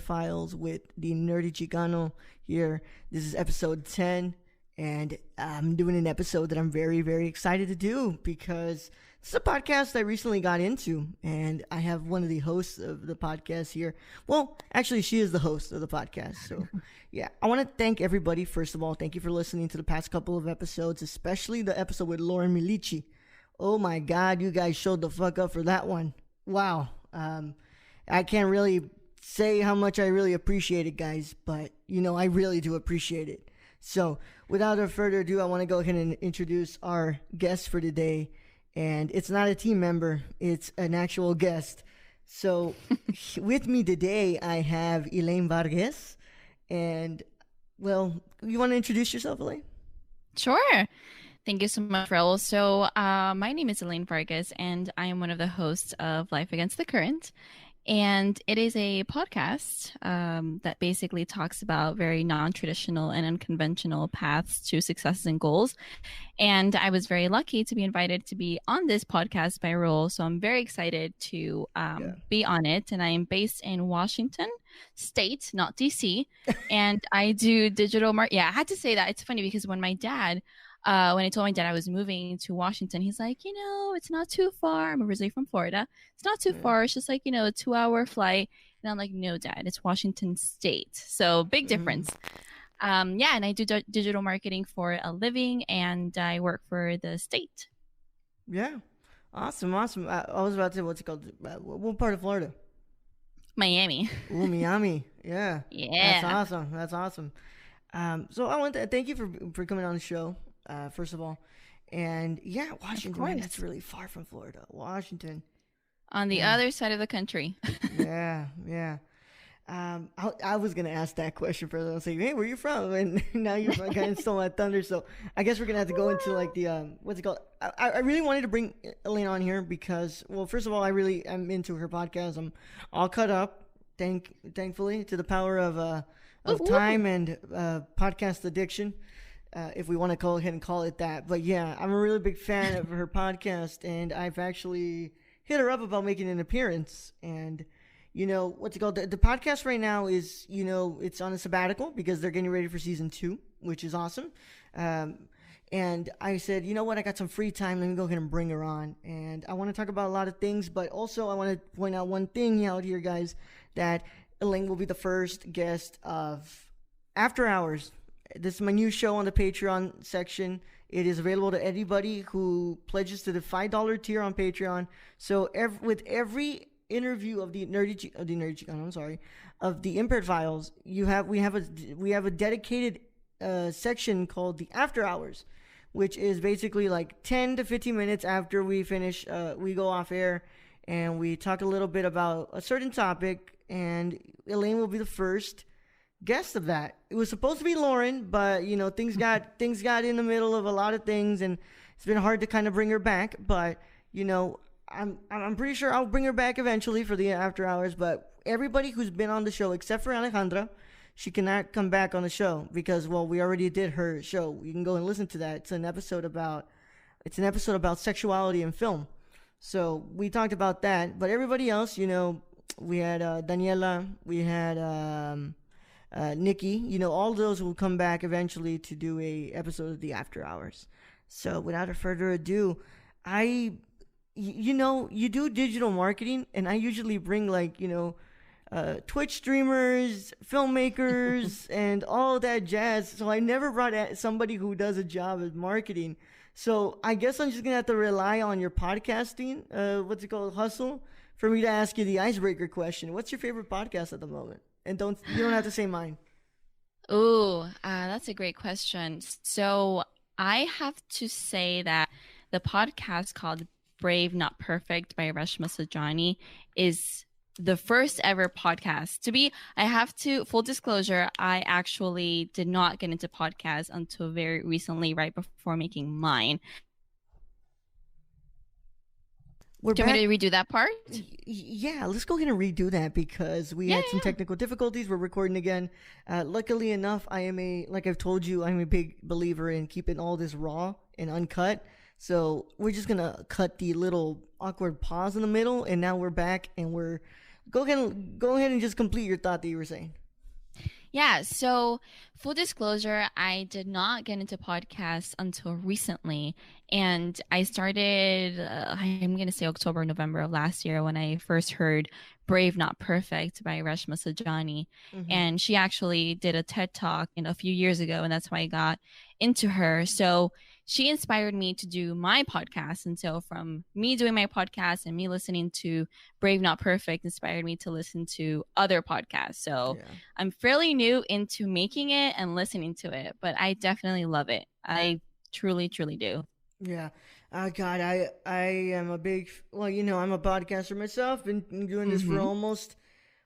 Files with the Nerdy Chicano here. This is episode 10, and I'm doing an episode that I'm very, very excited to do because this is a podcast I recently got into, and I have one of the hosts of the podcast here. Well, actually, she is the host of the podcast, so yeah. I want to thank everybody, first of all. Thank you for listening to the past couple of episodes, especially the episode with Lauren Milici. Oh my God, you guys showed the fuck up for that one. Wow. I can't really say how much I really appreciate it, guys, but, I really do appreciate it. So, without further ado, I want to go ahead and introduce our guest for today. And it's not a team member, it's an actual guest. So, with me today, I have Elaine Vargas. And, well, you want to introduce yourself, Elaine? Sure. Thank you so much, Raul. So my name is Elaine Vargas, and I am one of the hosts of Life Against the Current. And it is a podcast that basically talks about very non-traditional and unconventional paths to successes and goals. And I was very lucky to be invited to be on this podcast by Raul. So I'm very excited to be on it. And I am based in Washington State, not DC. And I do digital marketing. Yeah, I had to say that. It's funny because when my dad... when I told my dad I was moving to Washington, he's like, it's not too far. I'm originally from Florida. It's not too far. It's just like, a 2-hour flight. And I'm like, no, Dad, it's Washington State. So big difference. And I do digital marketing for a living, and I work for the state. Yeah. Awesome. I was about to say, what's it called? What part of Florida? Miami. Ooh, Miami. Yeah. Yeah. That's awesome. So I want to thank you for coming on the show. First of all, and yeah, Washington, man, that's really far from Florida. Washington, on the other side of the country. yeah. I was gonna ask that question first. I was like, hey, where you from? And now you're kind of stole my thunder. So I guess we're gonna have to go into like the what's it called? I really wanted to bring Elaine on here because, well, first of all, I'm into her podcast. I'm all cut up, thankfully, to the power of time and podcast addiction. If we want to go ahead and call it that. But yeah, I'm a really big fan of her podcast, and I've actually hit her up about making an appearance. And, what's it called? The podcast right now is, it's on a sabbatical because they're getting ready for season 2, which is awesome. And I said, you know what? I got some free time. Let me go ahead and bring her on. And I want to talk about a lot of things, but also I want to point out one thing out here, guys, that Elaine will be the first guest of After Hours. This is my new show on the Patreon section. It is available to anybody who pledges to the $5 tier on Patreon. So with every interview of the Impaired Files, we have a dedicated section called the After Hours, which is basically like 10 to 15 minutes after we finish. We go off air and we talk a little bit about a certain topic, and Elaine will be the first guest of that. It was supposed to be Lauren, but things got in the middle of a lot of things, and it's been hard to kind of bring her back. But I'm pretty sure I'll bring her back eventually for the After Hours. But everybody who's been on the show except for Alejandra, she cannot come back on the show because, well, we already did her show. You can go and listen to that. It's an episode about sexuality in film. So we talked about that. But everybody else, we had Daniela, we had Nikki, all those will come back eventually to do a episode of the After Hours. So without further ado, you do digital marketing, and I usually bring Twitch streamers, filmmakers, and all that jazz. So I never brought somebody who does a job at marketing. So I guess I'm just gonna have to rely on your podcasting, hustle, for me to ask you the icebreaker question. What's your favorite podcast at the moment? And you don't have to say mine. Ooh, that's a great question. So I have to say that the podcast called Brave Not Perfect by Reshma Sajani is the first ever podcast. Full disclosure, I actually did not get into podcasts until very recently, right before making mine. Do you want me to redo that part? Yeah, let's go ahead and redo that because we had some technical difficulties. We're recording again. Luckily enough, like I've told you, I'm a big believer in keeping all this raw and uncut. So we're just going to cut the little awkward pause in the middle, and now we're back and we're Go ahead and just complete your thought that you were saying. Yeah, so full disclosure, I did not get into podcasts until recently. And I started, I'm going to say October, November of last year when I first heard Brave Not Perfect by Reshma Sajani. Mm-hmm. And she actually did a TED Talk a few years ago, and that's why I got into her. So she inspired me to do my podcast. And so from me doing my podcast and me listening to Brave Not Perfect inspired me to listen to other podcasts. So Yeah. I'm fairly new into making it and listening to it, but I definitely love it. I truly, truly do. Yeah. God, I am a big, well, I'm a podcaster myself. Been doing this for Mm-hmm.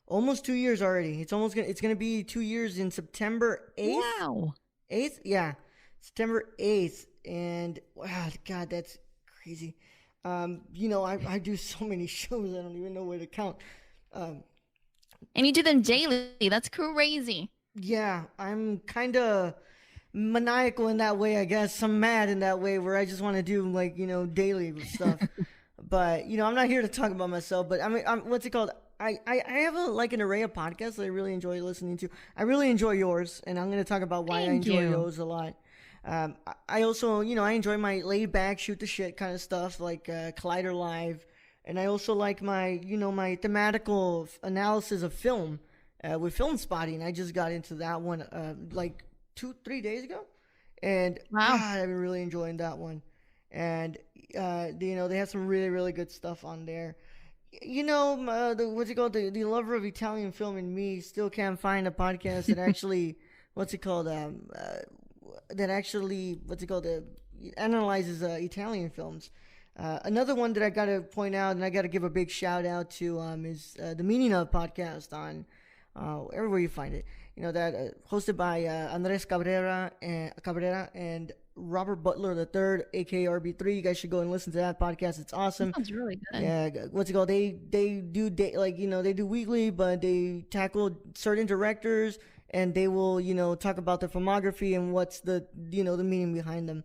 almost 2 years already. It's gonna be 2 years in September 8th. Wow. 8th, yeah, September 8th, and wow, God, that's crazy. I do so many shows I don't even know where to count. Um, And you do them daily. That's crazy. yeah, I'm kind of maniacal in that way, I guess. I'm mad in that way where I just want to do like daily stuff. But I'm not here to talk about myself. But I mean, what's it called? I have an array of podcasts that I really enjoy listening to. I really enjoy yours, and I'm going to talk about why I Thank enjoy you. yours a lot. I also, I enjoy my laid back, shoot the shit kind of stuff like Collider Live, and I also like my thematical analysis of film with Film Spotting. I just got into that one like 2 3 days ago, and Wow. God, I've been really enjoying that one. And they have some really really good stuff on there. What's it called? The lover of Italian film in me still can't find a podcast that actually, what's it called? That actually, what's it called? Analyzes Italian films. Another one that I gotta point out and I gotta give a big shout out to is the Meaning of podcast on everywhere you find it. That hosted by Andres Cabrera and Robert Butler III, aka RB3. You guys should go and listen to that podcast. It's awesome. That sounds really good. Yeah, what's it called? They do they do weekly, but they tackle certain directors and they will talk about their filmography and what's the meaning behind them.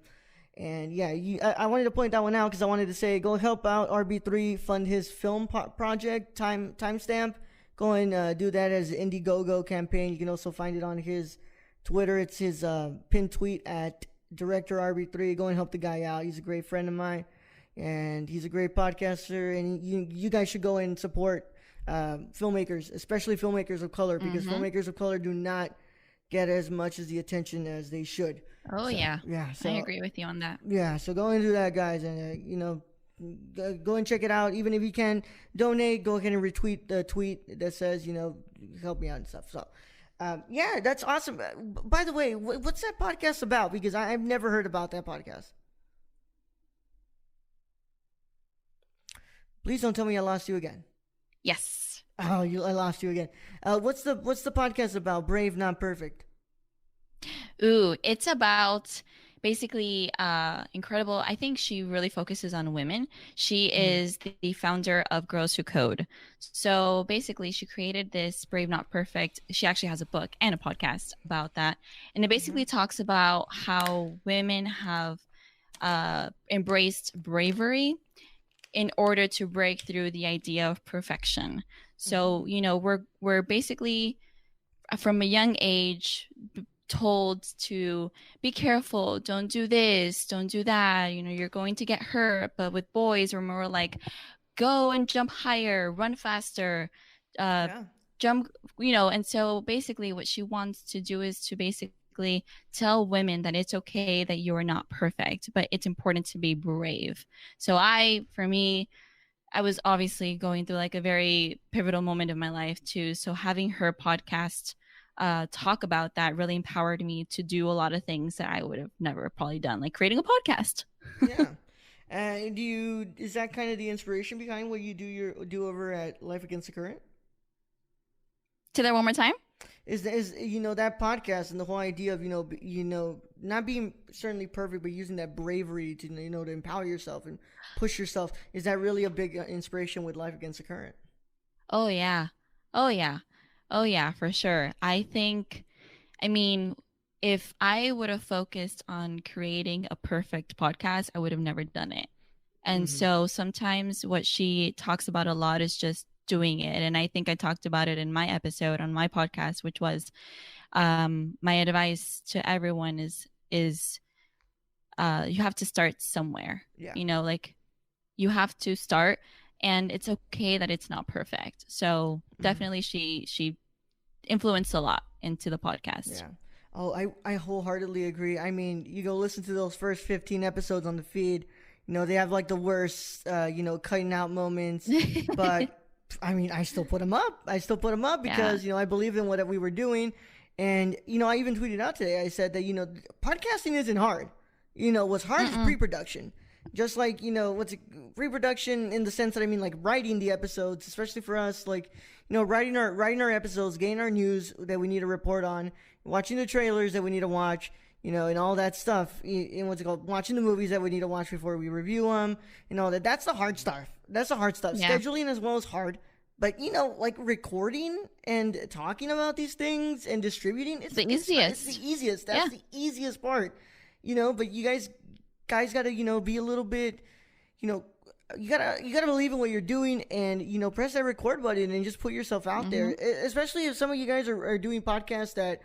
And yeah, I wanted to point that one out because I wanted to say go help out RB3 fund his film project timestamp. Go and do that as an Indiegogo campaign. You can also find it on his Twitter. It's his pinned tweet at Director RB3. Go and help the guy out. He's a great friend of mine, and he's a great podcaster. And you guys should go and support filmmakers, especially filmmakers of color, because filmmakers of color do not get as much as the attention as they should. Oh, So, yeah. yeah. So I agree with you on that. yeah, so go and do that, guys, and go and check it out. Even if you can donate, go ahead and retweet the tweet that says help me out and stuff. So yeah, that's awesome. By the way, what's that podcast about? Because I've never heard about that podcast. Please don't tell me I lost you again. Yes. Oh, I lost you again. What's the podcast about? Brave, not perfect. Ooh, it's about basically incredible. I think she really focuses on women. She is the founder of Girls Who Code. So basically, she created this Brave Not Perfect. She actually has a book and a podcast about that. And it basically talks about how women have embraced bravery in order to break through the idea of perfection. So, we're basically from a young age told to be careful, don't do this, don't do that, you're going to get hurt. But with boys, we're more like, go and jump higher, run faster, jump, and so basically what she wants to do is to basically tell women that it's okay that you're not perfect, but it's important to be brave. So for me, I was obviously going through like a very pivotal moment of my life too. So having her podcast talk about that really empowered me to do a lot of things that I would have never probably done, like creating a podcast. Yeah. And is that kind of the inspiration behind what you do over at Life Against the Current? Say that one more time. Is that podcast and the whole idea of not being certainly perfect, but using that bravery to to empower yourself and push yourself. Is that really a big inspiration with Life Against the Current? Oh yeah, oh yeah, oh yeah, for sure. I mean, if I would have focused on creating a perfect podcast, I would have never done it. And so sometimes what she talks about a lot is just doing it. And I think I talked about it in my episode on my podcast, which was my advice to everyone is you have to start somewhere. Yeah. You know, like you have to start, and it's okay that it's not perfect. So definitely she influenced a lot into the podcast. Yeah. Oh, I wholeheartedly agree. I mean, you go listen to those first 15 episodes on the feed. You know, they have like the worst, cutting out moments. But, I mean, I still put them up. Because, I believe in what we were doing. And, I even tweeted out today. I said that, podcasting isn't hard. What's hard is pre-production. Just like, pre-production in the sense that I mean, like writing the episodes, especially for us, like, writing our episodes, getting our news that we need to report on, watching the trailers that we need to watch, and all that stuff. And watching the movies that we need to watch before we review them, and all that. That's the hard stuff. Yeah. Scheduling as well is hard. But, like recording and talking about these things and distributing, it's the easiest. It's the easiest. That's the easiest part. But you guys gotta, be a little bit, you gotta believe in what you're doing and, press that record button and just put yourself out there. Especially if some of you guys are doing podcasts that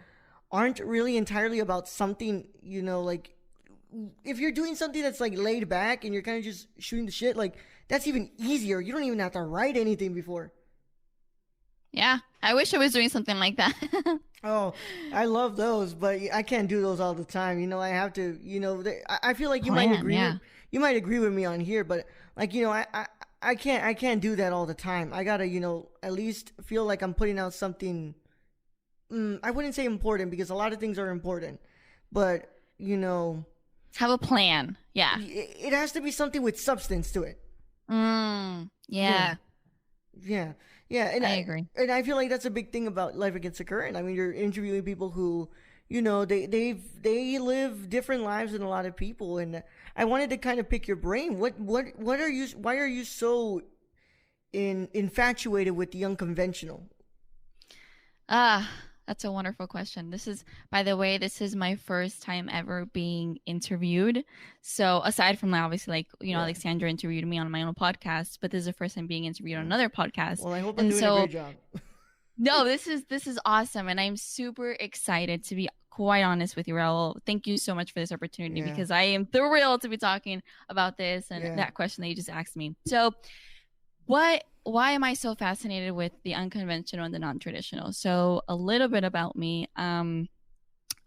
aren't really entirely about something, like if you're doing something that's like laid back and you're kind of just shooting the shit, like that's even easier. You don't even have to write anything before. Yeah, I wish I was doing something like that. Oh, I love those, but I can't do those all the time. I have to, I feel like you might agree. Yeah. You might agree with me on here, but like, I can't do that all the time. I gotta, at least feel like I'm putting out something. I wouldn't say important because a lot of things are important, but have a plan. Yeah, it has to be something with substance to it. Yeah. Yeah, and I agree. And I feel like that's a big thing about Life Against the Current. I mean, you're interviewing people who, they live different lives than a lot of people, and I wanted to kind of pick your brain. What are you? Why are you so infatuated with the unconventional? That's a wonderful question. By the way, this is my first time ever being interviewed. So aside from obviously Alexandra interviewed me on my own podcast, but this is the first time being interviewed on another podcast. Well, I hope I'm doing a great job. No, this is awesome. And I'm super excited to be quite honest with you, Raul. Thank you so much for this opportunity because I am thrilled to be talking about this and that question that you just asked me. So why am I so fascinated with the unconventional and the non-traditional? So a little bit about me.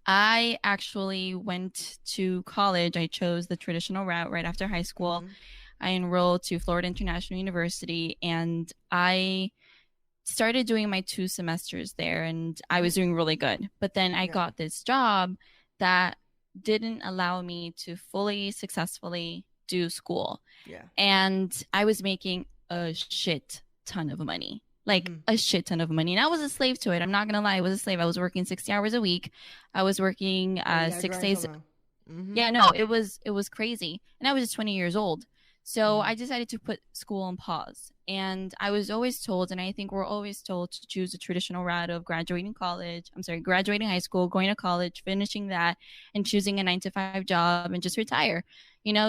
I actually went to college. I chose the traditional route right after high school. I enrolled to Florida International University, and I started doing my 2 semesters there, and I was doing really good. But then I got this job that didn't allow me to fully successfully do school. Yeah. And I was making a shit ton of money, a shit ton of money. And I was a slave to it. I'm not going to lie. I was a slave. I was working 60 hours a week. I was working 6 days. Yeah, no, it was crazy. And I was just 20 years old. So I decided to put school on pause. And I was always told, and I think we're always told to choose the traditional route of graduating high school, going to college, finishing that, and choosing a 9-to-5 job and just retire.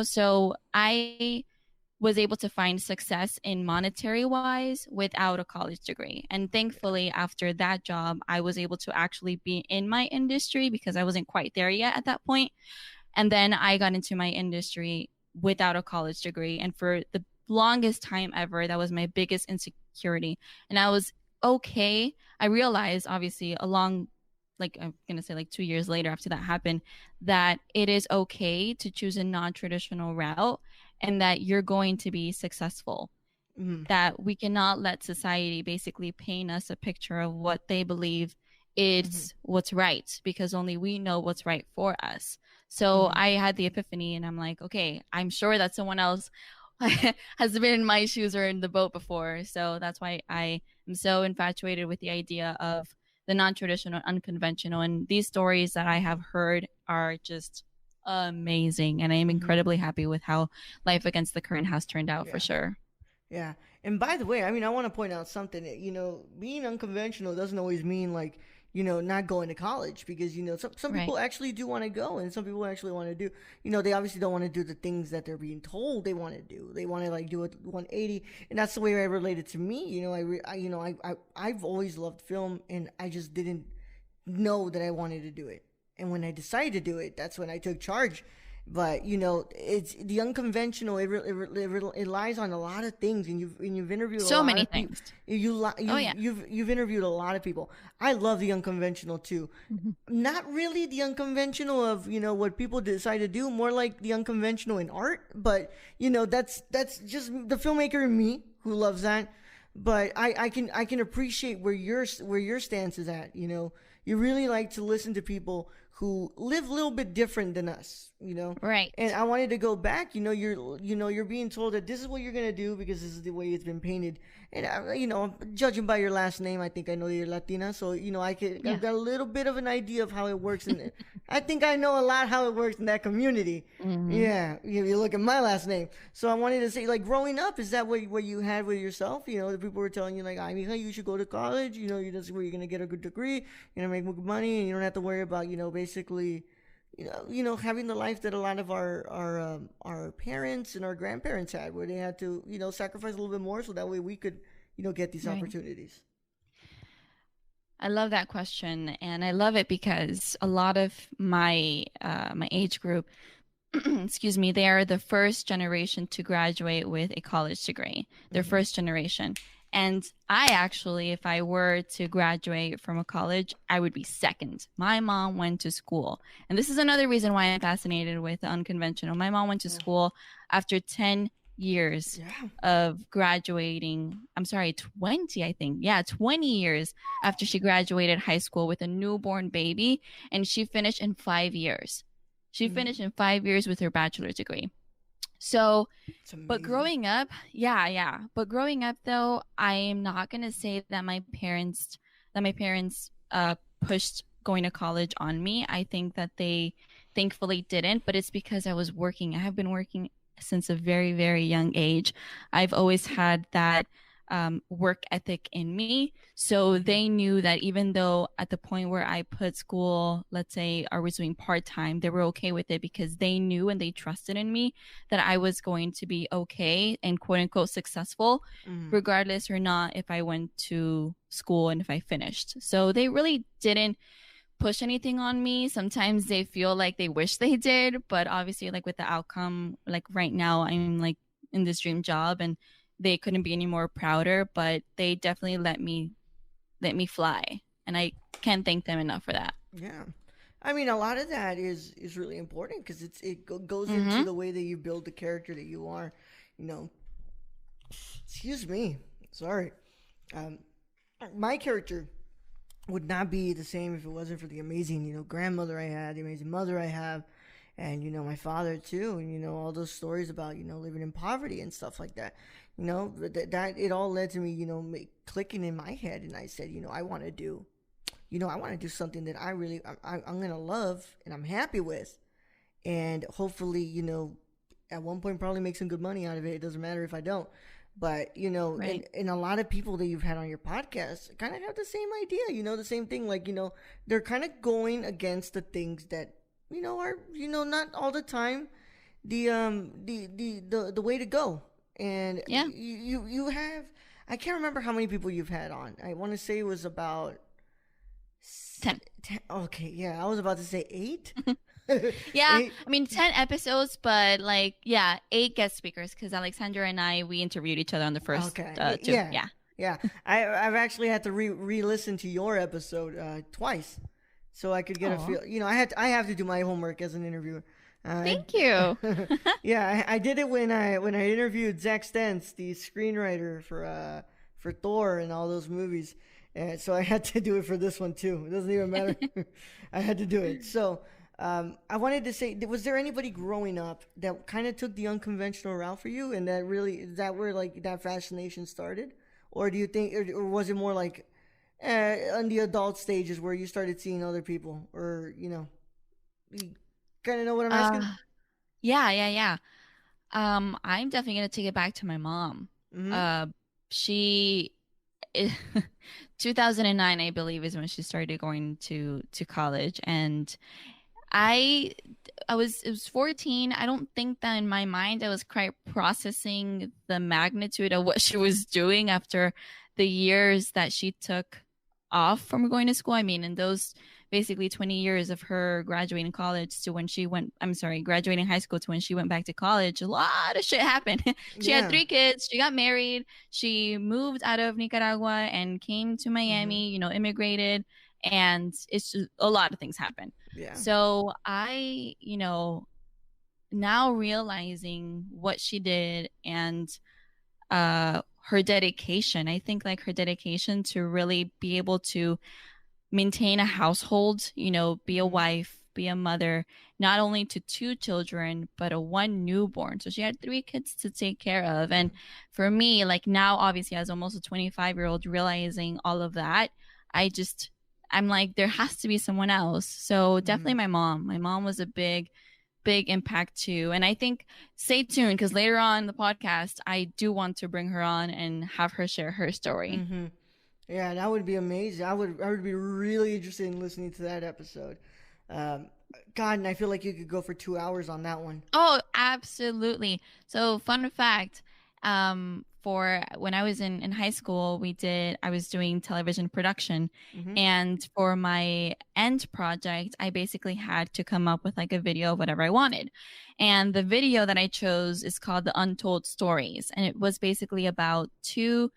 So I was able to find success in monetary wise without a college degree. And thankfully, after that job, I was able to actually be in my industry because I wasn't quite there yet at that point. And then I got into my industry without a college degree. And for the longest time ever, that was my biggest insecurity. And I was okay. I realized, obviously, I'm going to say 2 years later after that happened, that it is okay to choose a non-traditional route and that you're going to be successful. That we cannot let society basically paint us a picture of what they believe is what's right, because only we know what's right for us. So I had the epiphany, and I'm like, okay, I'm sure that someone else has been in my shoes or in the boat before. So that's why I am so infatuated with the idea of the non-traditional, unconventional. And these stories that I have heard are just amazing. And I am incredibly happy with how Life Against the Current has turned out for sure. Yeah. And by the way, I mean, I want to point out something. Being unconventional doesn't always mean not going to college because some Right. people actually do want to go, and some people actually want to do, they obviously don't want to do the things that they're being told they want to do. They want to like do a 180, and that's the way I related to me. I've always loved film, and I just didn't know that I wanted to do it. And when I decided to do it, that's when I took charge. But it's the unconventional. It lies on a lot of things, and you've interviewed a So lot many of people. things. Oh You've yeah. you've interviewed a lot of people. I love the unconventional too. Mhm. Not really the unconventional of what people decide to do. More like the unconventional in art. But that's just the filmmaker in me who loves that. But I can appreciate where your stance is at. You really like to listen to people who live a little bit different than us. And Right. I wanted to go back. You're being told that this is what you're gonna do because this is the way it's been painted. And judging by your last name, I think I know you're Latina. So I've Yeah. got a little bit of an idea of how it works, and I think I know a lot how it works in that community. Hmm. Yeah, you look at my last name. So I wanted to say, like, growing up, is that what you had with yourself? The people were telling you, like, I mean, hey, you should go to college. That's where you're gonna get a good degree. You're gonna make good money, and you don't have to worry about, basically, having the life that a lot of our parents and our grandparents had, where they had to, sacrifice a little bit more, so that way we could, get these Right. opportunities. I love that question, and I love it because a lot of my age group, excuse me, they are the first generation to graduate with a college degree. They're Mm-hmm. first generation. And I actually, if I were to graduate from a college, I would be second. My mom went to school. And this is another reason why I'm fascinated with the unconventional. My mom went to Yeah. school after 10 years Yeah. of graduating. I'm sorry, 20, I think. Yeah, 20 years after she graduated high school with a newborn baby. And she finished in 5 years. She Mm-hmm. finished in 5 years with her bachelor's degree. So, It's but amazing. growing up, yeah, yeah. But growing up though, I am not gonna say that my parents pushed going to college on me. I think that they thankfully didn't, but it's because I was working. I have been working since a very, very young age. I've always had that work ethic in me. So Mm-hmm. they knew that even though at the point where I put school, let's say I was doing part time, they were okay with it because they knew and they trusted in me that I was going to be okay and quote unquote successful, Mm-hmm. regardless or not if I went to school and if I finished. So they really didn't push anything on me. Sometimes they feel like they wish they did, but obviously, like with the outcome, like right now, I'm like in this dream job and they couldn't be any more prouder, but they definitely let me fly. And I can't thank them enough for that. Yeah. I mean, a lot of that is really important because goes into Mm-hmm. the way that you build the character that you are. You know, excuse me, sorry. Um, my character would not be the same if it wasn't for the amazing, grandmother I had, the amazing mother I have, and my father too, and all those stories about living in poverty and stuff like that. That it all led to me, clicking in my head, and I said, I want to do something that I'm gonna love and I'm happy with, and hopefully, at one point probably make some good money out of it. It doesn't matter if I don't. But Right. and a lot of people that you've had on your podcast kind of have the same idea. The same thing. Like they're kind of going against the things that are not all the time the way to go. And Yeah. you have, I can't remember how many people you've had on. I want to say it was about 10. 10. Okay, yeah, I was about to say eight. Yeah, Eight. I mean 10 episodes, but like yeah, 8 guest speakers because Alexandra and I we interviewed each other on the first Okay. two. Yeah. Yeah. Yeah. I've actually had to re-listen to your episode twice, so I could get a Oh, feel. I have to do my homework as an interviewer. thank you. Yeah, I did it when I interviewed Zach Stentz, the screenwriter for Thor and all those movies, and so I had to do it for this one too. It doesn't even matter. I had to do it. So I wanted to say, was there anybody growing up that kind of took the unconventional route for you, and that really is that where like that fascination started, or do you think, or was it more like on the adult stages where you started seeing other people, or you kind of know what I'm asking? uh yeah, yeah, yeah. I'm definitely gonna take it back to my mom. Mm-hmm. Uh she 2009, I believe, is when she started going to college, and I it was 14. I don't think that in my mind I was quite processing the magnitude of what she was doing after the years that she took off from going to school. I mean, in those basically 20 years of her graduating college to when she went, I'm sorry, graduating high school to when she went back to college, a lot of shit happened. She had Yeah. 3 kids, she got married, she moved out of Nicaragua and came to Mm-hmm. Miami, immigrated, and it's just a lot of things happen. Yeah. So I, now realizing what she did and her dedication, I think like her dedication to really be able to maintain a household, be a Mm-hmm. wife, be a mother, not only to 2 children, but a one newborn. So she had 3 kids to take care of. Yeah. And for me, like now, obviously, as almost a 25-year-old, realizing all of that, I'm like, there has to be someone else. So Mm-hmm. definitely my mom. My mom was a big impact too. And I think stay tuned because later on in the podcast, I do want to bring her on and have her share her story. Mm-hmm. Yeah, that would be amazing. I would be really interested in listening to that episode. Um, God, and I feel like you could go for 2 hours on that one. Oh, absolutely. So, fun fact, for when I was in high school, I was doing television production. Mm-hmm. And for my end project, I basically had to come up with like a video of whatever I wanted. And the video that I chose is called The Untold Stories. And it was basically about two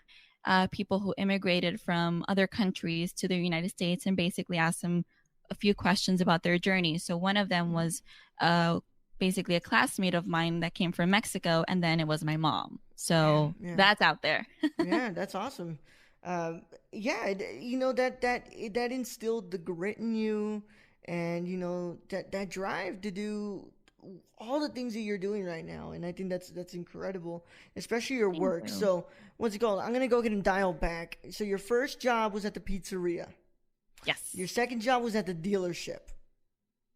people who immigrated from other countries to the United States and basically asked them a few questions about their journey. So, one of them was uh, basically a classmate of mine that came from Mexico, and then it was my mom. Yeah, So yeah, that's out there. yeah. That's awesome. Yeah, that instilled the grit in you, and that drive to do all the things that you're doing right now. And I think that's incredible, especially your Thank work. you. So what's it called? I'm gonna go ahead and dial back. So your first job was at the pizzeria. Yes. Your second job was at the dealership.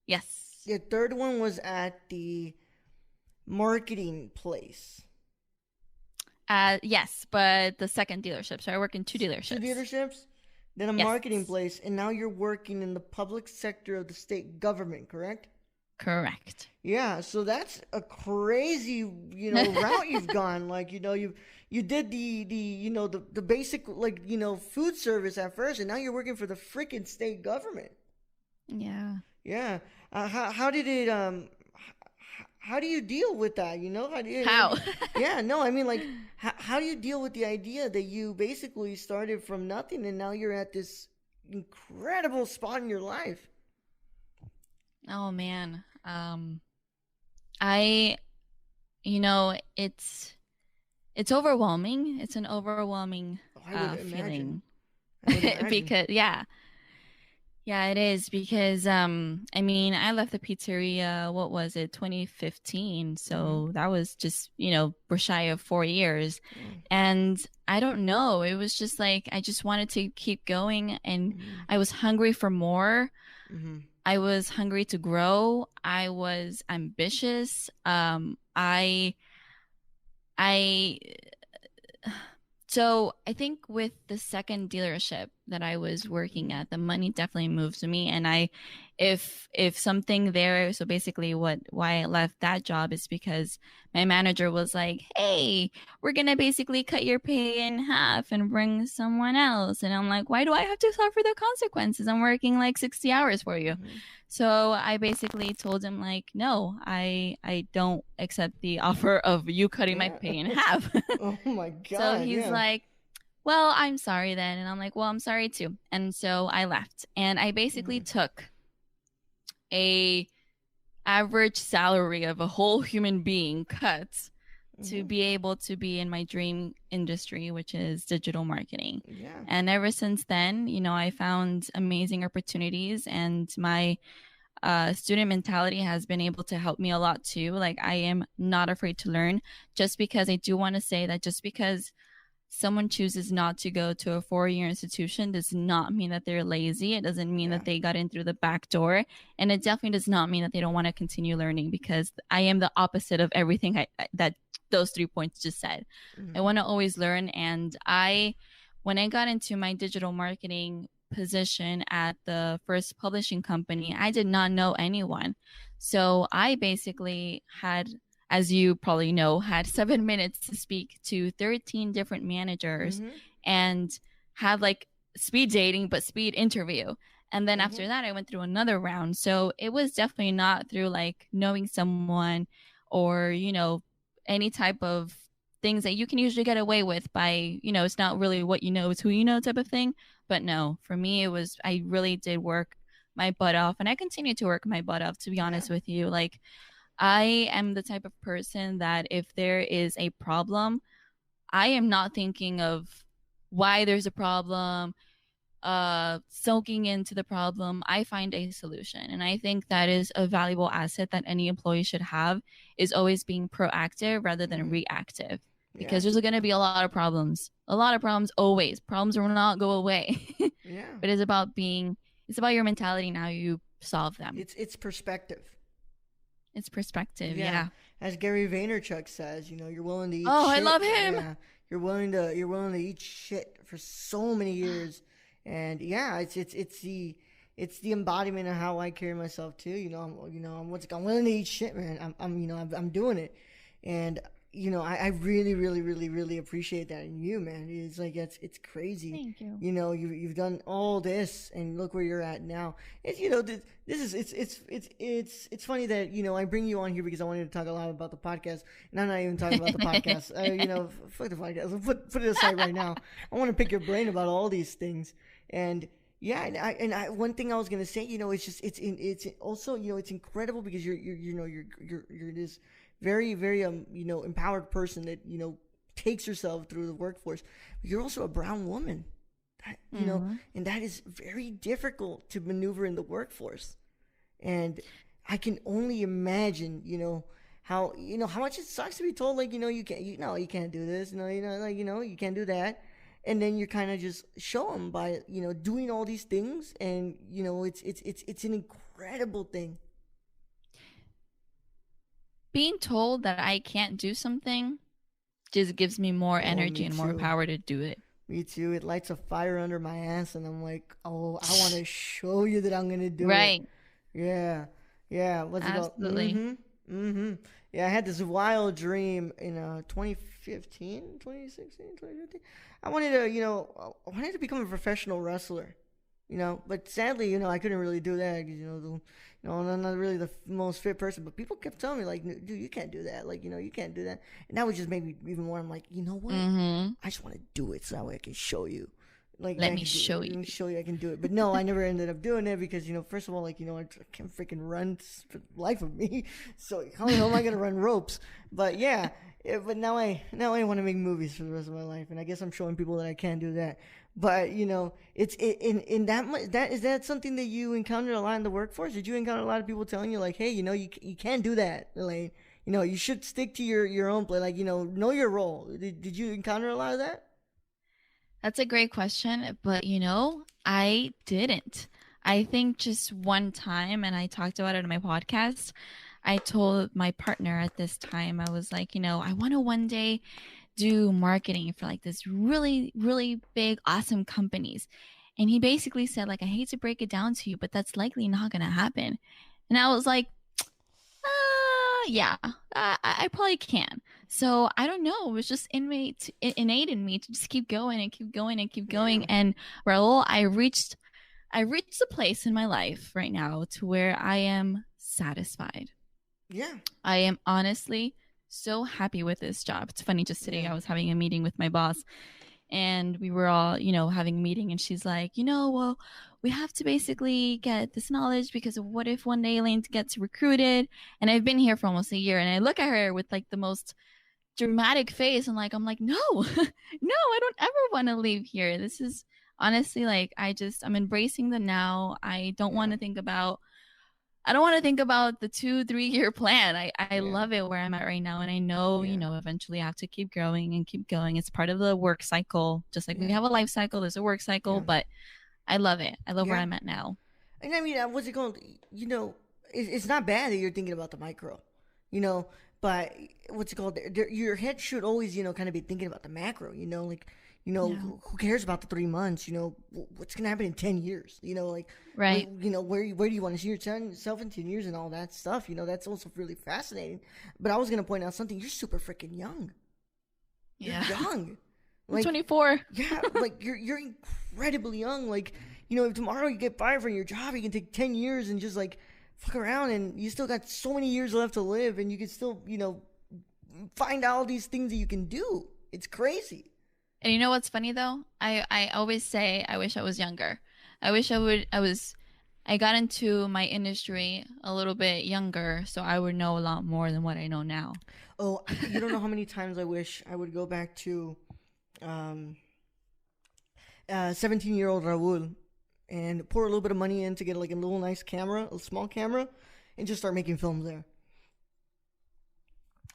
Yes. Your third one was at the marketing place. Yes, but the second dealership. So I work in 2 dealerships. Two dealerships, then a Yes. marketing place, and now you're working in the public sector of the state government, correct? Correct. Yeah, so that's a crazy, route you've gone. Like, you did the basic like, food service at first, and now you're working for the freaking state government. Yeah. Yeah. How did it how do you deal with that? How? Yeah, no, I mean, like, how do you deal with the idea that you basically started from nothing and now you're at this incredible spot in your life? Oh man. I it's overwhelming. It's an overwhelming Oh, I would imagine. feeling I would imagine. because yeah, it is because I mean, I left the pizzeria, what was it, 2015. Mm-hmm. So that was just, we're shy of 4 years. Yeah. And I don't know, it was just like I just wanted to keep going and Mm-hmm. I was hungry for more. Mm-hmm. I was hungry to grow. I was ambitious. I So I think with the second dealership that I was working at, the money definitely moves me. And if something there, so basically why I left that job is because my manager was like, "Hey, we're gonna basically cut your pay in half and bring someone else." And I'm like, "Why do I have to suffer the consequences? I'm working like 60 hours for you." Mm-hmm. So I basically told him like, "No, I don't accept the offer of you cutting my Yeah. pay in half." Oh my God. So he's yeah. like, "Well, I'm sorry then." And I'm like, "Well, I'm sorry too." And so I left. And I basically Mm-hmm. took a average salary of a whole human being cut to Mm-hmm. be able to be in my dream industry, which is digital marketing. Yeah. And ever since then, I found amazing opportunities, and my student mentality has been able to help me a lot too. Like, I am not afraid to learn. Just because I do want to say that just because someone chooses not to go to a 4-year institution does not mean that they're lazy. It doesn't mean Yeah. that they got in through the back door. And it definitely does not mean that they don't want to continue learning, because I am the opposite of everything that those 3 points just said. Mm-hmm. I want to always learn. And I when I got into my digital marketing position at the first publishing company, I did not know anyone. So I basically had, as you probably know, had 7 minutes to speak to 13 different managers Mm-hmm. and have like speed dating, but speed interview. And then Mm-hmm. after that, I went through another round. So it was definitely not through like knowing someone or, any type of things that you can usually get away with by, it's not really what you know, it's who you know type of thing. But no, for me, I really did work my butt off, and I continue to work my butt off, to be Yeah. honest with you. Like, I am the type of person that if there is a problem, I am not thinking of why there's a problem, soaking into the problem. I find a solution. And I think that is a valuable asset that any employee should have, is always being proactive rather than Mm-hmm. reactive. Yeah. Because there's going to be a lot of problems. A lot of problems always. Problems will not go away. Yeah. But it's about your mentality and how you solve them. It's perspective. It's perspective, Yeah. yeah. As Gary Vaynerchuk says, you're willing to eat Oh, I shit. love him. Yeah. You're willing to eat shit for so many years. And yeah, it's the embodiment of how I carry myself too. I'm willing to eat shit, man. I'm doing it. And I really, really, really, really appreciate that in you, man. It's like it's crazy. Thank you. You've done all this, and look where you're at now. It's this is it's funny that I bring you on here because I wanted to talk a lot about the podcast, and I'm not even talking about the podcast. Fuck the podcast. Put it aside right now. I want to pick your brain about all these things, and yeah, and I one thing I was gonna say, it's just it's also it's incredible because you're this very, very empowered person that takes herself through the workforce. You're also a brown woman, and that is very difficult to maneuver in the workforce. And I can only imagine, how much it sucks to be told like you can't do this, you can't do that, and then you kind of just show them by doing all these things, and it's an incredible thing. Being told that I can't do something just gives me more energy and more power to do it. Me too. It lights a fire under my ass, and I'm like, oh, I want to show you that I'm gonna do it. Right. Yeah, yeah. What's it called? Absolutely. Mm-hmm. Yeah, I had this wild dream in 2015, 2016, 2015. I wanted to become a professional wrestler. But sadly, I couldn't really do that because, I'm not really the most fit person. But people kept telling me, like, dude, you can't do that. Like, you can't do that. And that would just make me even more. I'm like, you know what? Mm-hmm. I just want to do it so that way I can show you. Like, Let me show you. Let me show you I can do it. But no, I never ended up doing it because, first of all, like, I can't freaking run for the life of me. So how the hell am I going to run ropes? But yeah. But now I want to make movies for the rest of my life, and I guess I'm showing people that I can do that. But it's in that is that something that you encountered a lot in the workforce? Did you encounter a lot of people telling you like, hey, you can't do that, Elaine? You should stick to your own play, like know your role. Did you encounter a lot of that? That's a great question, but I didn't. I think just one time, and I talked about it in my podcast. I told my partner at this time, I was like, I want to one day do marketing for like this really, really big, awesome companies. And he basically said, like, I hate to break it down to you, but that's likely not going to happen. And I was like, yeah, I probably can. So I don't know. It was just innate in me to just keep going and keep going and keep going. Yeah. And Raul, I reached a place in my life right now to where I am satisfied. Yeah. I am honestly so happy with this job. It's funny, just today I was having a meeting with my boss, and we were all, having a meeting, and she's like, well, we have to basically get this knowledge because of what if one day Elaine gets recruited, and I've been here for almost a year, and I look at her with like the most dramatic face, and I'm like, no, no, I don't ever want to leave here. This is honestly like, I'm embracing the now. I don't want to think about the 2-3 year plan. I love it where I'm at right now. And I know, eventually I have to keep growing and keep going. It's part of the work cycle. Just like we have a life cycle, there's a work cycle, but I love it. I love where I'm at now. And I mean, what's it called? It's not bad that you're thinking about the micro, but what's it called? Your head should always, kind of be thinking about the macro, like, Yeah. who cares about the 3 months? What's gonna happen in 10 years? Like, Right. where do you want to see yourself in 10 years and all that stuff? That's also really fascinating. But I was gonna point out something. You're super freaking young. You're Yeah. young. I'm Like, 24. yeah, like you're incredibly young. Like, if tomorrow you get fired from your job, you can take 10 years and just like fuck around, and you still got so many years left to live, and you can still, find out all these things that you can do. It's crazy. And you know what's funny though? I always say I wish I was younger. I wish I got into my industry a little bit younger so I would know a lot more than what I know now. Oh, you don't know how many times I wish I would go back to um 17-year-old Raul and pour a little bit of money in to get like a little nice camera, a small camera, and just start making films there.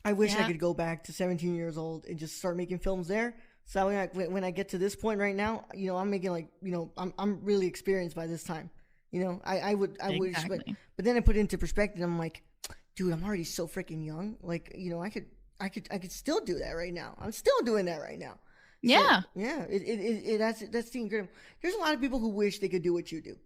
I wish I Yeah. could go back to 17 years old and just start making films there. So when I get to this point right now, I'm making like, I'm really experienced by this time. I wish, but Exactly. then I put it into perspective. I'm like, dude, I'm already so freaking young. Like, I could still do that right now. I'm still doing that right now. So Yeah. yeah, that's the incredible. There's a lot of people who wish they could do what you do,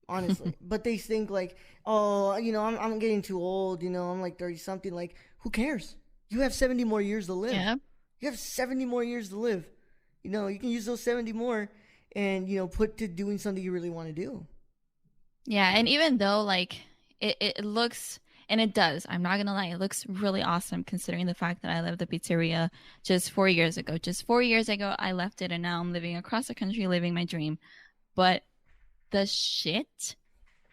honestly, but they think like, oh, I'm getting too old. I'm like 30 something. Like, who cares? You have 70 more years to live. Yeah. You have 70 more years to live. You can use those 70 more and, put to doing something you really want to do. Yeah, and even though like it looks and it does, I'm not gonna lie, it looks really awesome considering the fact that I left the pizzeria just 4 years ago. Just 4 years ago, I left it, and now I'm living across the country, living my dream. But the shit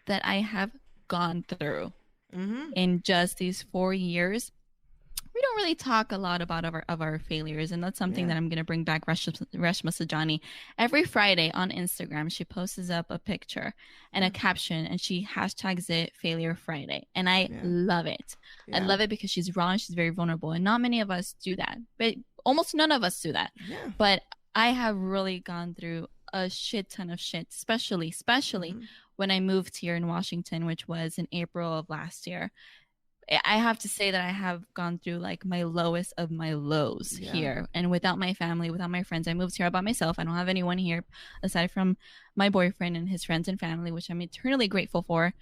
that I have gone through Mm-hmm. in just these 4 years, we don't really talk a lot about our failures, and that's something Yeah. that I'm gonna bring back. Reshma Sajani every Friday on Instagram, she posts up a picture and a caption, and she hashtags it Failure Friday, and I Yeah. love it. I Yeah. love it because she's raw and she's very vulnerable, and not many of us do that, but almost none of us do that. Yeah. But I have really gone through a shit ton of shit, especially Mm-hmm. when I moved here in Washington, which was in April of last year. I have to say that I have gone through like my lowest of my lows Yeah. here. And without my family, without my friends, I moved here all by myself. I don't have anyone here aside from my boyfriend and his friends and family, which I'm eternally grateful for.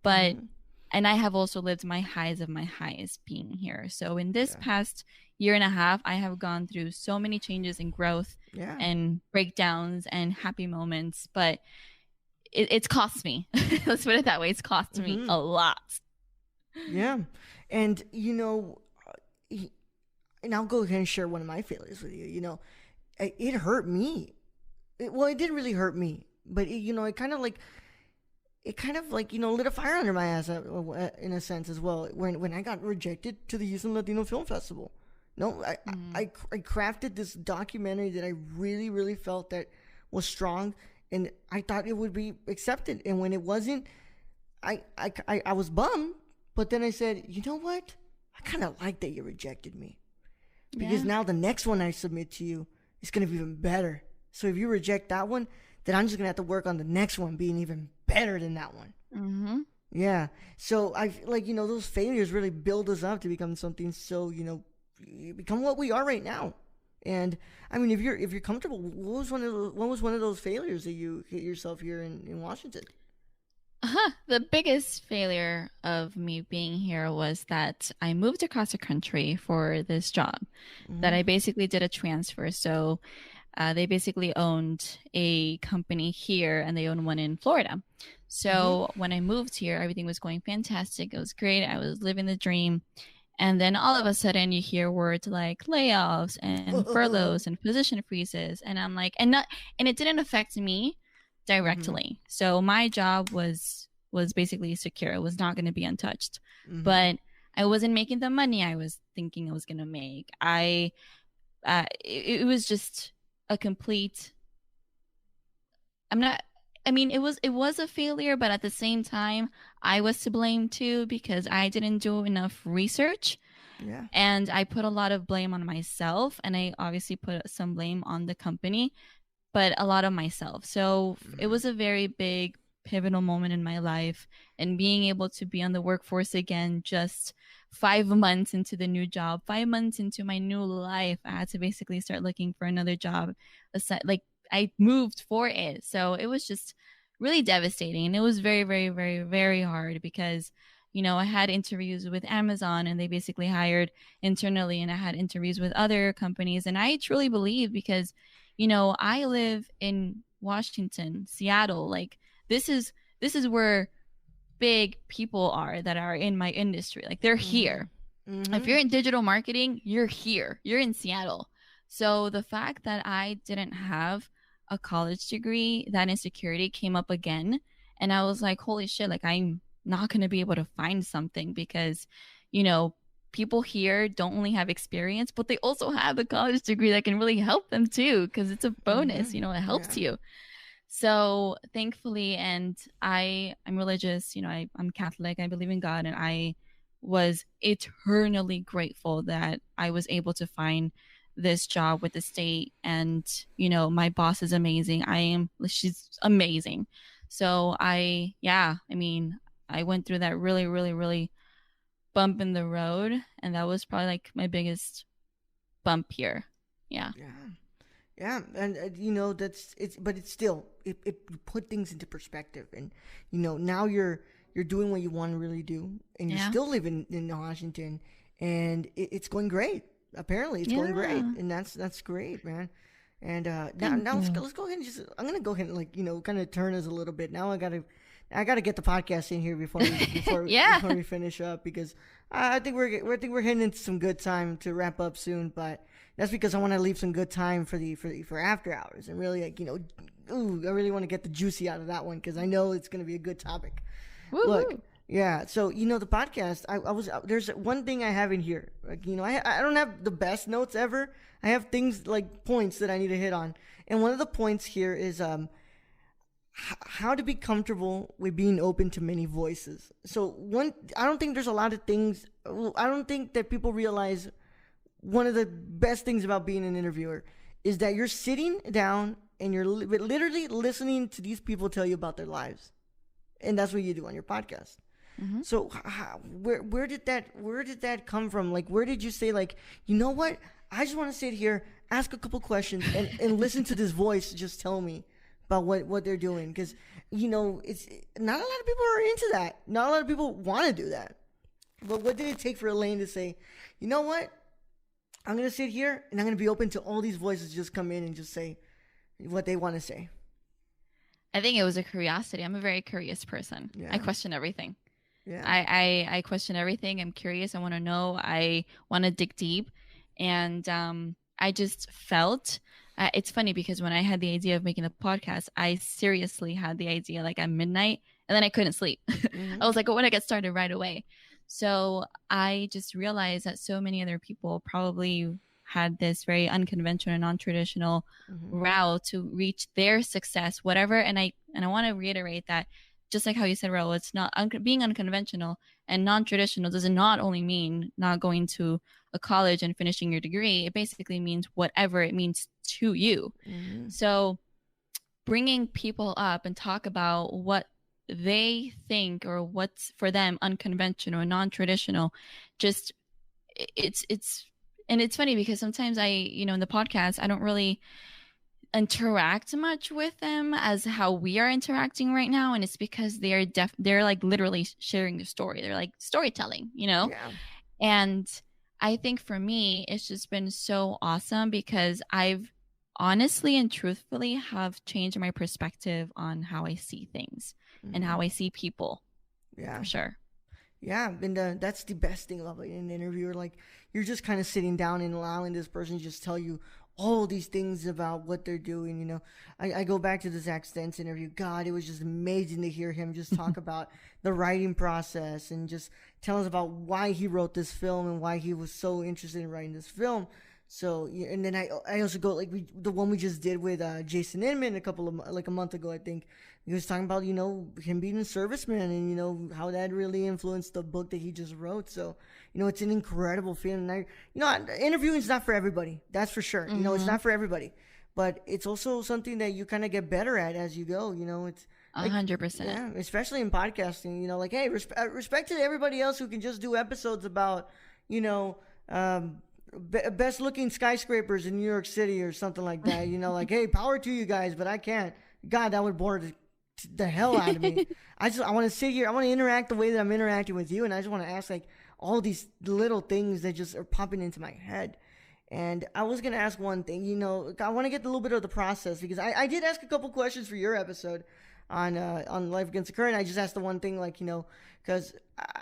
But, Mm-hmm. and I have also lived my highs of my highs being here. So in this Yeah. past year and a half, I have gone through so many changes and growth Yeah. and breakdowns and happy moments. But it's cost me. Let's put it that way. It's cost me Mm-hmm. a lot. Yeah. And, and I'll go ahead and share one of my failures with you. It hurt me. Well, it didn't really hurt me, but it kind of like lit a fire under my ass in a sense as well when I got rejected to the Houston Latino Film Festival. No, I crafted this documentary that I really really felt that was strong, and I thought it would be accepted, and when it wasn't, I was bummed, but then I said, you know what, I kind of like that you rejected me, because Yeah. now the next one I submit to you is going to be even better. So if you reject that one, then I'm just going to have to work on the next one being even better than that one. Mm-hmm. Yeah. So I like, those failures really build us up to become something so, become what we are right now. And I mean, if you're comfortable, what was one of those failures that you hit yourself here in Washington? The biggest failure of me being here was that I moved across the country for this job, that Mm-hmm. I basically did a transfer. So they basically owned a company here and they own one in Florida. So when I moved here, everything was going fantastic. It was great. I was living the dream. And then all of a sudden you hear words like layoffs and Mm-hmm. furloughs and position freezes. And I'm like, and it didn't affect me Mm-hmm. directly. So my job was basically secure. It was not going to be untouched. Mm-hmm. But I wasn't making the money I was thinking I was going to make. It was just a complete. I'm not. I mean, it was a failure, but at the same time, I was to blame too because I didn't do enough research. Yeah. And I put a lot of blame on myself, and I obviously put some blame on the company, but a lot of myself. So it Mm-hmm. was a very big pivotal moment in my life, and being able to be on the workforce again just 5 months into the new job, 5 months into my new life, I had to basically start looking for another job. Like I moved for it. So it was just really devastating. And it was very, very, very, very hard because, I had interviews with Amazon and they basically hired internally, and I had interviews with other companies. And I truly believe, because, I live in Washington, Seattle, like this is where big people are that are in my industry. Like they're here. If you're in digital marketing, you're here. You're in Seattle. So the fact that I didn't have a college degree, that insecurity came up again. And I was like, holy shit, like I'm not going to be able to find something because, people here don't only have experience, but they also have a college degree that can really help them too, because it's a bonus, it helps you. So thankfully, and I'm religious, I'm Catholic, I believe in God, and I was eternally grateful that I was able to find this job with the state. And, my boss is amazing. She's amazing. So I went through that really, really, really bump in the road. And that was probably like my biggest bump here. Yeah. Yeah, and but it's still it put things into perspective, and now you're doing what you want to really do, and you're still living in Washington, and it's going great. Apparently, it's going great, and that's great, man. And now let's go ahead and I'm gonna go ahead and kind of turn us a little bit. Now I gotta get the podcast in here before we finish up, because I think we're heading into some good time to wrap up soon, but. That's because I want to leave some good time for after hours, and really, I really want to get the juicy out of that one, because I know it's going to be a good topic. Woo-hoo. Look, yeah. So the podcast, there's one thing I have in here. I don't have the best notes ever. I have things like points that I need to hit on, and one of the points here is how to be comfortable with being open to many voices. So I don't think there's a lot of things. I don't think that people realize. One of the best things about being an interviewer is that you're sitting down and you're literally listening to these people tell you about their lives, and that's what you do on your podcast. Mm-hmm. So where did that come from? Like, where did you say, like, you know what? I just want to sit here, ask a couple questions, and listen to this voice just tell me about what they're doing, because it's not a lot of people are into that. Not a lot of people want to do that. But what did it take for Elaine to say, you know what? I'm going to sit here and I'm going to be open to all these voices just come in and just say what they want to say? I think it was a curiosity. I'm a very curious person. Yeah. I question everything. Yeah. I question everything. I'm curious. I want to know. I want to dig deep. And I just felt, it's funny because when I had the idea of making the podcast, I seriously had the idea like at midnight, and then I couldn't sleep. Mm-hmm. I was like, I want to get started right away. So I just realized that so many other people probably had this very unconventional and non-traditional route to reach their success, whatever. And I want to reiterate that, just like how you said, Raul, it's not being unconventional and non-traditional does not only mean not going to a college and finishing your degree. It basically means whatever it means to you. Mm-hmm. So bringing people up and talk about what they think or what's for them unconventional or non-traditional, just it's and it's funny because sometimes I in the podcast I don't really interact much with them as how we are interacting right now, and it's because they're like literally sharing the story. They're like storytelling, Yeah. And I think for me it's just been so awesome because I've honestly and truthfully have changed my perspective on how I see things and how I see people. Yeah, for sure. Yeah, and that's the best thing about an interviewer. Like, you're just kind of sitting down and allowing this person to just tell you all these things about what they're doing. I go back to the Zach Stentz interview. God, it was just amazing to hear him just talk about the writing process and just tell us about why he wrote this film and why he was so interested in writing this film. So, and then I also go like the one we just did with Jason Inman a month ago, I think. He was talking about, him being a serviceman and, how that really influenced the book that he just wrote. So, it's an incredible feeling. Interviewing is not for everybody. That's for sure. It's not for everybody. But it's also something that you kind of get better at as you go. Like, 100%. yeah, especially in podcasting, like, hey, respect to everybody else who can just do episodes about, you know, um, best looking skyscrapers in New York City or something like that. Like, hey, power to you guys, but I can't. God, that would bore the hell out of me. I want to sit here. I want to interact the way that I'm interacting with you, and I just want to ask like all these little things that just are popping into my head. And I was gonna ask one thing. I want to get a little bit of the process because I did ask a couple questions for your episode on Life Against the Current. I just asked the one thing, like, because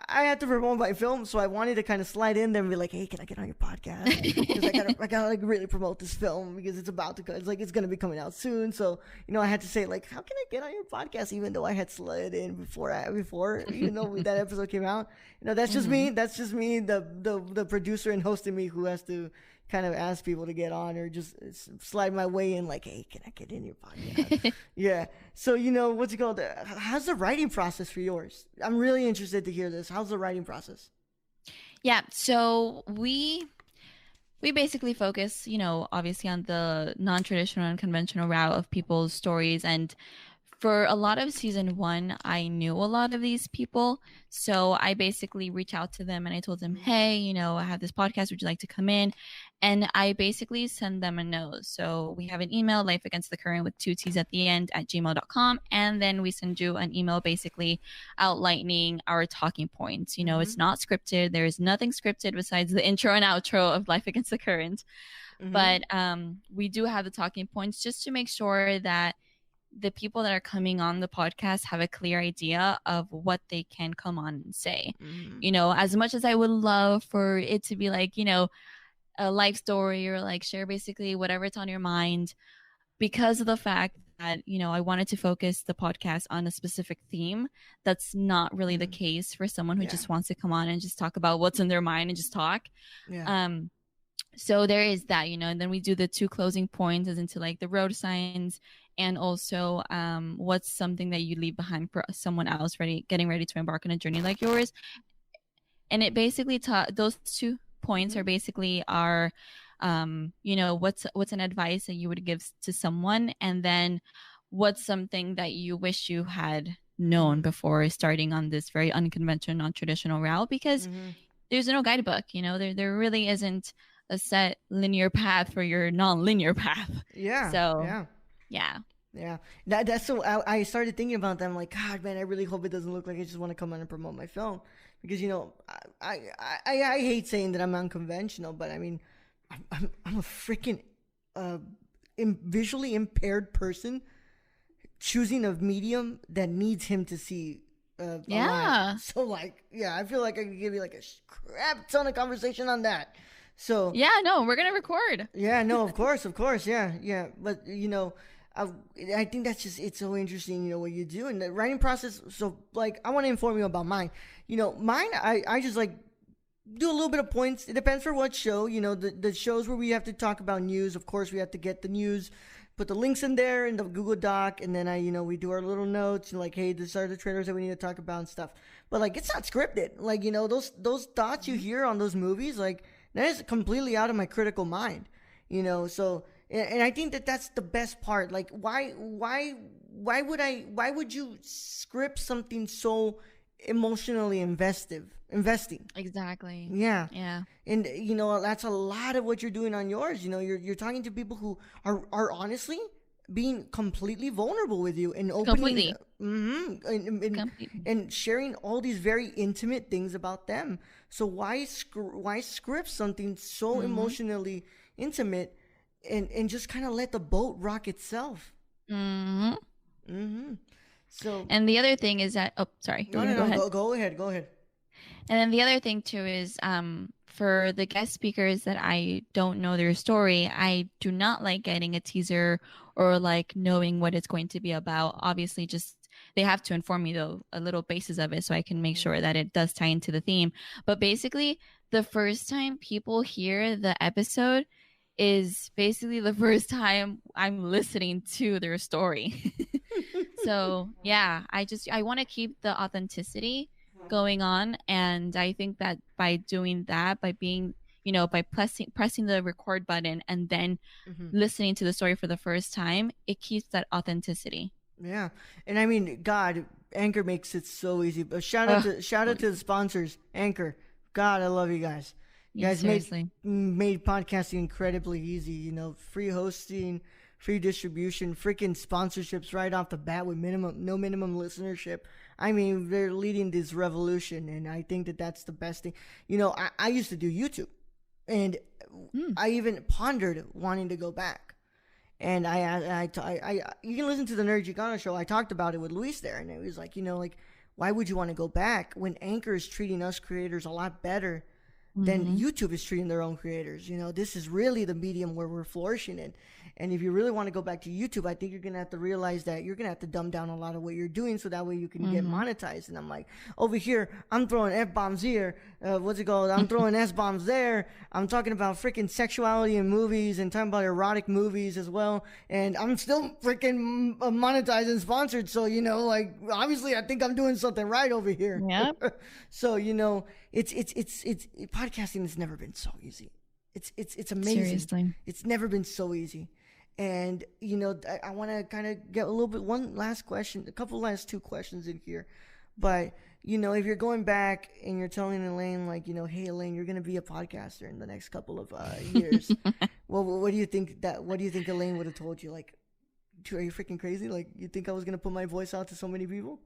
I had to promote my film, so I wanted to kind of slide in there and be like, hey, can I get on your podcast? Because I gotta like really promote this film because it's about to, it's gonna be coming out soon. So I had to say like, how can I get on your podcast, even though I had slid in before that episode came out. That's just me. That's just me, the producer and host in me, who has to kind of ask people to get on or just slide my way in like, hey, can I get in your podcast? Yeah. So, what's it called? How's the writing process for yours? I'm really interested to hear this. How's the writing process? Yeah. So we basically focus, obviously on the non-traditional and conventional route of people's stories. And for a lot of season 1, I knew a lot of these people. So I basically reached out to them and I told them, hey, I have this podcast. Would you like to come in? And I basically send them a note. So we have an email, Life Against the Current with 2 T's at the end @gmail.com. And then we send you an email basically outlining our talking points. It's not scripted. There is nothing scripted besides the intro and outro of Life Against the Current. But we do have the talking points just to make sure that the people that are coming on the podcast have a clear idea of what they can come on and say. As much as I would love for it to be like, a life story or like share basically whatever's on your mind, because of the fact that, I wanted to focus the podcast on a specific theme. That's not really the case for someone who just wants to come on and just talk about what's in their mind and just talk. So there is that, and then we do the 2 closing points as into like the road signs and also what's something that you leave behind for someone else getting ready to embark on a journey like yours. And it basically those 2 points are basically our what's an advice that you would give to someone, and then what's something that you wish you had known before starting on this very unconventional, non-traditional route, because there's no guidebook. There really isn't a set linear path for your non-linear path. That's so I started thinking about that. I'm like, God, man, I really hope it doesn't look like I just want to come on and promote my film, because I hate saying that I'm unconventional, but I mean, I'm a freaking visually impaired person choosing a medium that needs him to see alive. So like, I feel like I could give you like a crap ton of conversation on that. So we're gonna record. Of course, yeah. But I think that's just, it's so interesting, what you do and the writing process. So like, I want to inform you about mine. Mine, I just like do a little bit of points. It depends for what show. The shows where we have to talk about news, of course we have to get the news, put the links in there in the Google Doc, and then we do our little notes and like, hey, these are the trailers that we need to talk about and stuff. But like, it's not scripted. Like, those thoughts you hear on those movies, like, that is completely out of my critical mind. So, and I think that that's the best part. Like, why would you script something so emotionally investing? Exactly. Yeah. And that's a lot of what you're doing on yours. You're talking to people who are honestly being completely vulnerable with you and opening and sharing all these very intimate things about them. So why script something so emotionally intimate and just kind of let the boat rock itself? So, and the other thing is that, sorry. No, go ahead. And then the other thing too is, for the guest speakers that I don't know their story, I do not like getting a teaser or like knowing what it's going to be about. Obviously, just they have to inform me though a little basis of it so I can make sure that it does tie into the theme. But basically, the first time people hear the episode is basically the first time I'm listening to their story. So yeah, I want to keep the authenticity going on, and I think that by doing that, by being, by pressing the record button and then listening to the story for the first time, it keeps that authenticity. Yeah, and I mean, God, Anchor makes it so easy. But shout out to the sponsors, Anchor. God, I love you guys. You Yeah, guys seriously. made podcasting incredibly easy. Free hosting, free distribution, freaking sponsorships right off the bat with no minimum listenership. I mean, they're leading this revolution, and I think that that's the best thing. I used to do YouTube, and Mm. I even pondered wanting to go back. And you can listen to the Nerd Gigano show. I talked about it with Luis there, and it was like, why would you want to go back when Anchor is treating us creators a lot better than YouTube is treating their own creators? This is really the medium where we're flourishing in. And if you really want to go back to YouTube, I think you're going to have to realize that you're going to have to dumb down a lot of what you're doing so that way you can get monetized. And I'm like, over here, I'm throwing F-bombs here. What's it called? I'm throwing S-bombs there. I'm talking about freaking sexuality in movies and talking about erotic movies as well. And I'm still freaking monetized and sponsored. So, obviously I think I'm doing something right over here. Yep. So, it's podcasting has never been so easy. It's amazing. Seriously. It's never been so easy. And, I want to kind of get a little bit, one last question, a couple last two questions in here. But, if you're going back and you're telling Elaine, like, hey, Elaine, you're going to be a podcaster in the next couple of years. Well, what do you think Elaine would have told you? Like, are you freaking crazy? Like, you think I was going to put my voice out to so many people?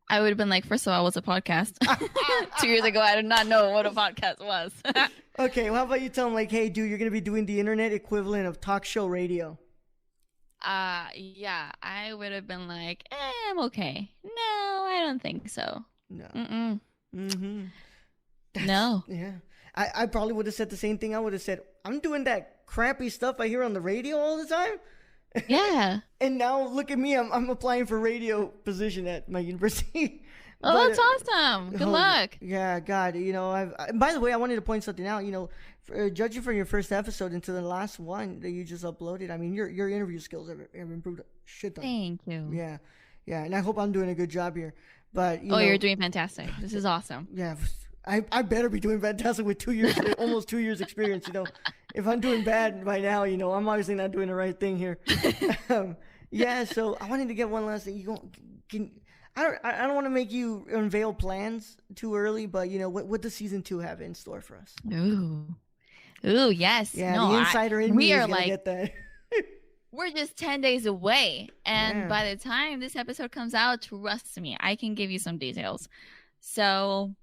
I would have been like, first of all, what's a podcast? 2 years ago, I did not know what a podcast was. Okay, well, how about you tell him, like, hey, dude, you're going to be doing the internet equivalent of talk show radio. Yeah, I would have been like, I'm okay. No, I don't think so. No. Mm-mm. Mm-hmm. No. Yeah. I probably would have said the same thing. I would have said, I'm doing that crappy stuff I hear on the radio all the time. Yeah. And now look at me. I'm applying for radio position at my university. Oh, that's awesome. Good luck. Yeah, God, by the way, I wanted to point something out. Judging from your first episode into the last one that you just uploaded, I mean, your interview skills have improved a shit ton. Thank you. Yeah, and I hope I'm doing a good job here. But you're doing fantastic. This is awesome. Yeah, I better be doing fantastic with 2 years, almost 2 years experience. If I'm doing bad by now, I'm obviously not doing the right thing here. Yeah, so I wanted to get one last thing. I don't want to make you unveil plans too early, but what does season 2 have in store for us? Ooh, yes. Yeah, no, the insider in me is gonna get that. We're just 10 days away, and by the time this episode comes out, trust me, I can give you some details. So,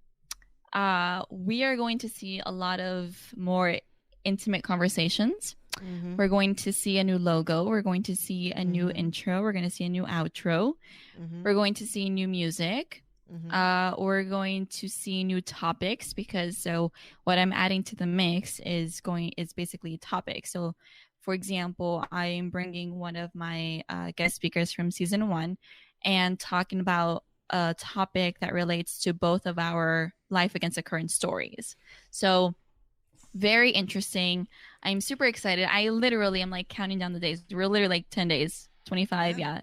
we are going to see a lot of more intimate conversations. Mm-hmm. We're going to see a new logo. We're going to see a new intro. We're going to see a new outro. Mm-hmm. We're going to see new music. Mm-hmm. We're going to see new topics because what I'm adding to the mix is basically topics. So, for example, I am bringing one of my guest speakers from season 1 and talking about a topic that relates to both of our life against the current stories. So, very interesting. I'm super excited. I literally am like counting down the days. We're literally like 10 days, 25. Yeah.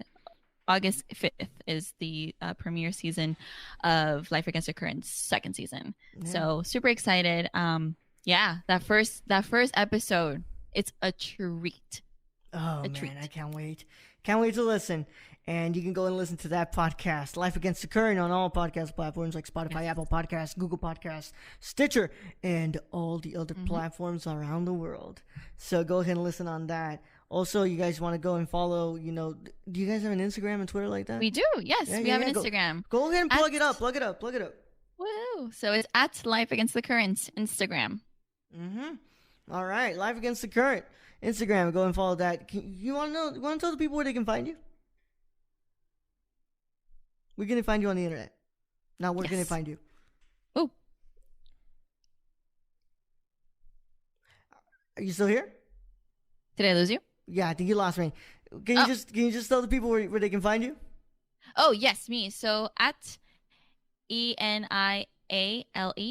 August 5th is the premiere season of Life Against the Current second season. Yeah. So super excited. That first episode, it's a treat. Oh, man, I can't wait. Can't wait to listen. And you can go and listen to that podcast, Life Against the Current, on all podcast platforms like Spotify, Apple Podcasts, Google Podcasts, Stitcher, and all the other platforms around the world. So go ahead and listen on that. Also, you guys want to go and follow, do you guys have an Instagram and Twitter like that? We do, yes. We have an Instagram. Go ahead and plug it up. Woo! So it's at Life Against the Current Instagram. All right, Life Against the Current Instagram. Go and follow that. You want to tell the people where they can find you? We're going to find you on the internet. Now we're going to find you. Oh. Are you still here? Did I lose you? Yeah, I think you lost me. Can you just tell the people where they can find you? Oh, yes, me. So at ENIALE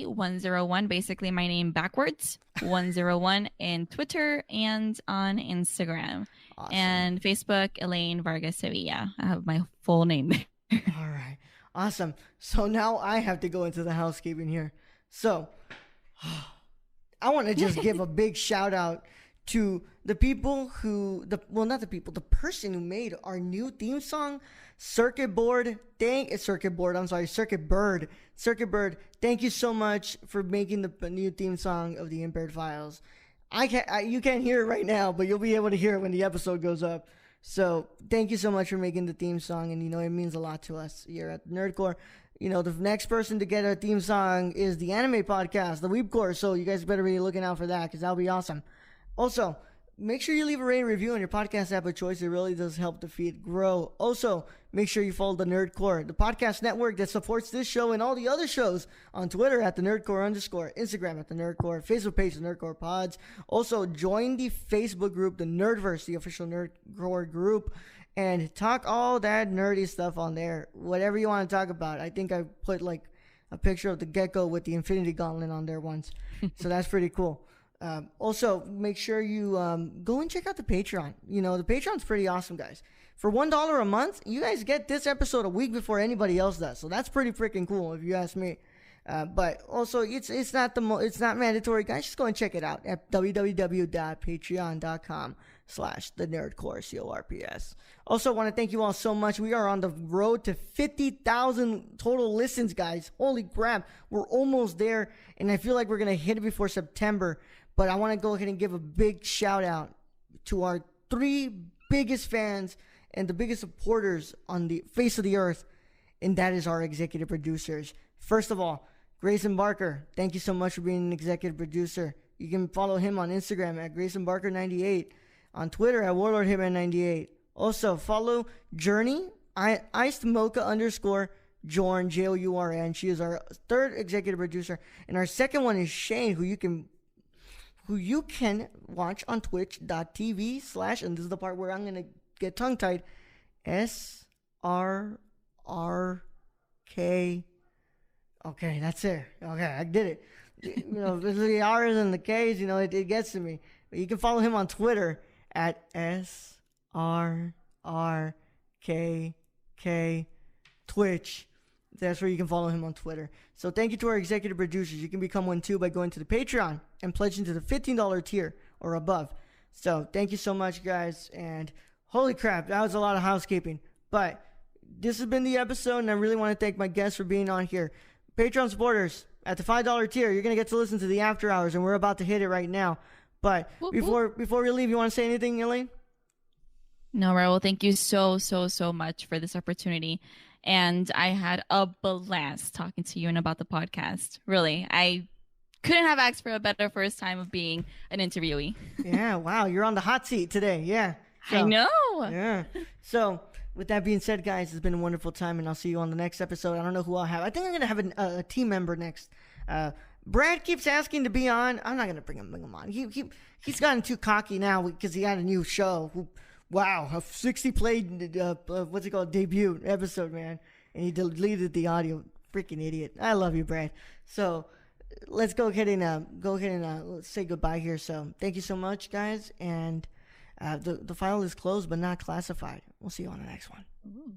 101, basically my name backwards, 101 in Twitter and on Instagram. Awesome. And Facebook, Elaine Vargas Sevilla. I have my full name there. All right. Awesome. So now I have to go into the housekeeping here. So I want to just give a big shout out to the people not the people, the person who made our new theme song, Circuit Bird. Thank you so much for making the new theme song of the Impaired Files. You can't hear it right now, but you'll be able to hear it when the episode goes up. So thank you so much for making the theme song, and it means a lot to us here at Nerdcore. The next person to get a theme song is the anime podcast, the Weebcore. So you guys better be looking out for that, because that'll be awesome. Also, make sure you leave a rating review on your podcast app of choice. It really does help the feed grow. Also, make sure you follow the Nerdcore, the podcast network that supports this show and all the other shows, on Twitter at the Nerdcore _, Instagram at the Nerdcore, Facebook page the Nerdcore Pods. Also, join the Facebook group, the Nerdverse, the official Nerdcore group, and talk all that nerdy stuff on there. Whatever you want to talk about. I think I put like a picture of the gecko with the Infinity Gauntlet on there once, so that's pretty cool. Also, make sure you go and check out the Patreon. The Patreon's pretty awesome, guys. For $1 a month, you guys get this episode a week before anybody else does. So that's pretty freaking cool, if you ask me. But also, it's not mandatory, guys. Just go and check it out at www.patreon.com/thenerdcore CORPS. Also, want to thank you all so much. We are on the road to 50,000 total listens, guys. Holy crap, we're almost there, and I feel like we're gonna hit it before September. But I want to go ahead and give a big shout out to our 3 biggest fans and the biggest supporters on the face of the earth, and that is our executive producers. First of all, Grayson Barker, thank you so much for being an executive producer. You can follow him on Instagram at GraysonBarker98, on Twitter at WarlordHitman98. Also, follow Journey, Iced Mocha _ Jorn, JOURN. She is our 3rd executive producer, and our second one is Shane, who you can watch on twitch.tv/ and this is the part where I'm going to get tongue-tied, SRRK. Okay, that's it. Okay, I did it. The R's and the K's, it gets to me. But you can follow him on Twitter at SRRKK Twitch. That's where you can follow him on Twitter. So thank you to our executive producers. You can become one too by going to the Patreon and pledging to the $15 tier or above. So thank you so much, guys. And holy crap, that was a lot of housekeeping. But this has been the episode, and I really want to thank my guests for being on here. Patreon supporters, at the $5 tier, you're going to get to listen to the after hours, and we're about to hit it right now. But before we leave, you want to say anything, Elaine? No, Raul, thank you so much for this opportunity. And I had a blast talking to you and about the podcast. Really, I couldn't have asked for a better first time of being an interviewee. Yeah, wow, you're on the hot seat today. Yeah. I know. Yeah. So, with that being said, guys, it's been a wonderful time, and I'll see you on the next episode. I don't know who I'll have. I think I'm going to have a team member next. Brad keeps asking to be on. I'm not going to bring him on. He's gotten too cocky now because he had a new show. Wow, a 60 played, debut episode, man. And he deleted the audio. Freaking idiot. I love you, Brad. So, let's go ahead and say goodbye here. So, thank you so much, guys. And the file is closed but not classified. We'll see you on the next one. Ooh.